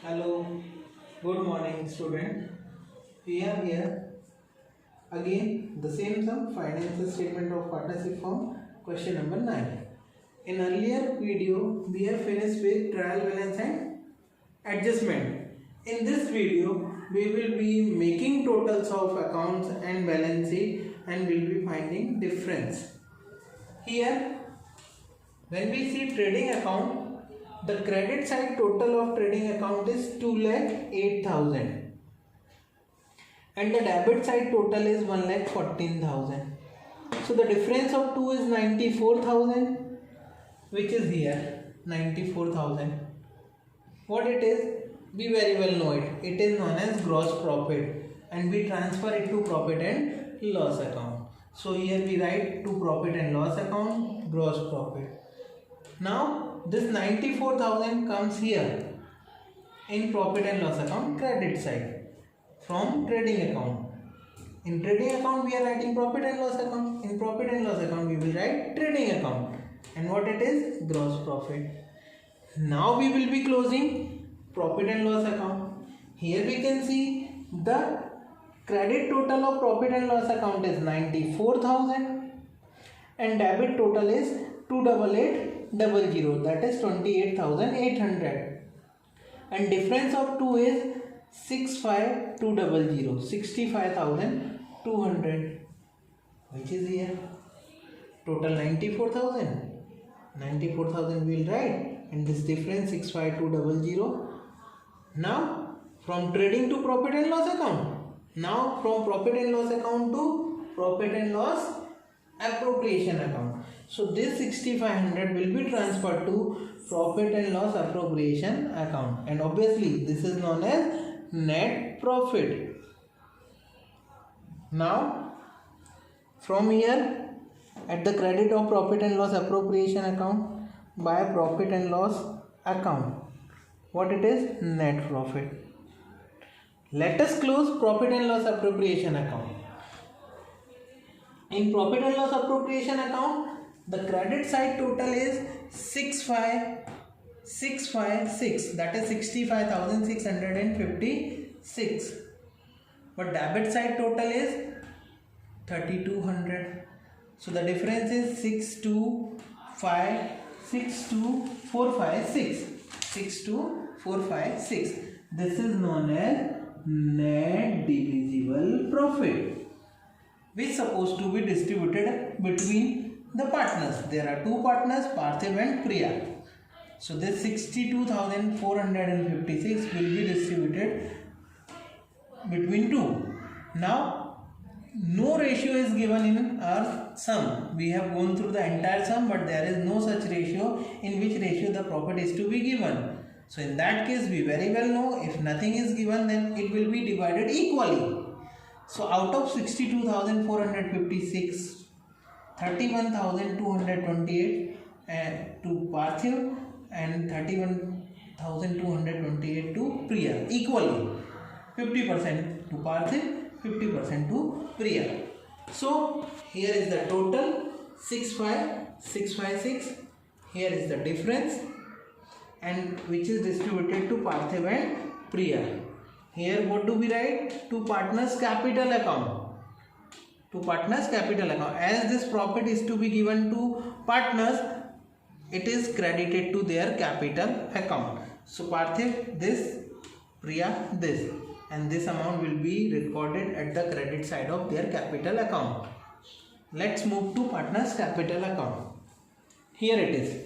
Hello, good morning student. We are here again the same sum financial statement of partnership firm question number 9. In earlier video we have finished with trial balance and adjustment. In this video we will be making totals of accounts and balance sheet and will be finding difference. Here when we see trading account, the credit side total of trading account is 2,08,000 and the debit side total is 1,14,000. So the difference of 2 is 94,000, which is here 94,000. What it is, we very well know it. It is known as gross profit and we transfer it to profit and loss account. So here we write to profit and loss account gross profit. Now this 94,000 comes here in profit and loss account credit side from trading account. In trading account we are writing profit and loss account. In profit and loss account we will write trading account. And what it is? Gross profit. Now we will be closing profit and loss account. Here we can see the credit total of profit and loss account is 94,000 and debit total is 288,000, that is 28,800, and difference of 2 is 65,200, 65,200, which is here total 94,000 we will write, and this difference 65,200. Now from trading to profit and loss account, now from profit and loss account to profit and loss appropriation account. So this 6500 will be transferred to profit and loss appropriation account, and obviously this is known as net profit. Now from here at the credit of profit and loss appropriation account by profit and loss account, what it is? Net profit. Let us close profit and loss appropriation account. In profit and loss appropriation account, the credit side total is 65,656, that is 65,656, but debit side total is 3,200. So the difference is 62,456. This is known as net divisible profit, which is supposed to be distributed between the partners. There are two partners, Parthiv and Priya. So this 62,456 will be distributed between two. Now no ratio is given in our sum. We have gone through the entire sum, but there is no such ratio in which ratio the profit is to be given. So in that case we very well know if nothing is given then it will be divided equally. So out of 62,456, 31,228 to Parthiv and 31,228 to Priya, equally 50% to Parthiv, 50% to Priya. So here is the total 65,656. Here is the difference, and which is distributed to Parthiv and Priya. Here what do we write? To partners capital account. To partners capital account. As this profit is to be given to partners, it is credited to their capital account. So Parthiv this, Priya this, and this amount will be recorded at the credit side of their capital account. Let's move to partners capital account. Here it is.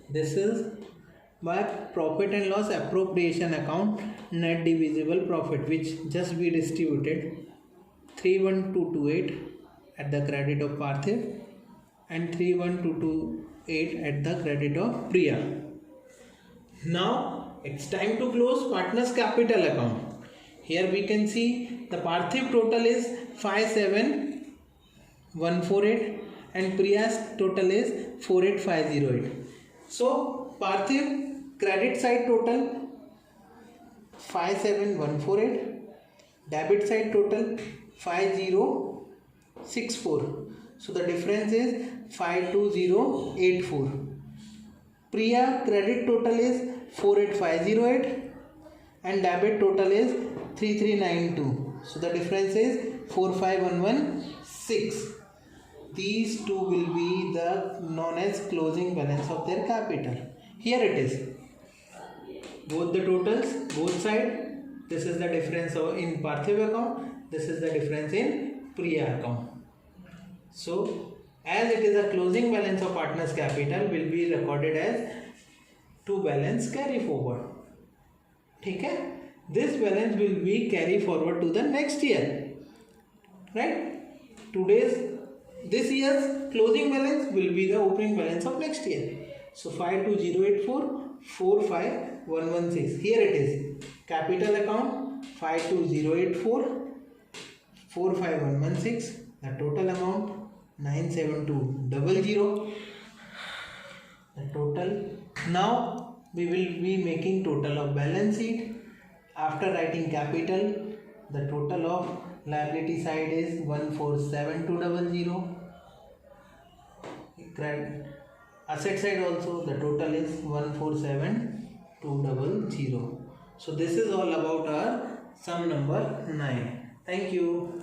This is by profit and loss appropriation account net divisible profit, which just we distributed 31228 at the credit of Parthiv and 31228 at the credit of Priya. Now it's time to close partners capital account. Here we can see the Parthiv total is 57,148 and Priya's total is 48,508. So Parthiv credit side total 57,148, debit side total 5064. So the difference is 52084. Priya credit total is 48508 and debit total is 3392. So the difference is 45116. These two will be the known as closing balance of their capital. Here it is. Both the totals, both sides. This is the difference in Parthiv account. This is the difference in Priya account. So as it is a closing balance of partners capital will be recorded as to balance carry forward. Okay? This balance will be carry forward to the next year. Right? This year's closing balance will be the opening balance of next year. So 52084 45116. Here it is. Capital account 52084 45116. The total amount 97200. The total. Now we will be making total of balance sheet. After writing capital, the total of liability side is 147200. Asset side also the total is 147200. So this is all about our sum number 9. Thank you.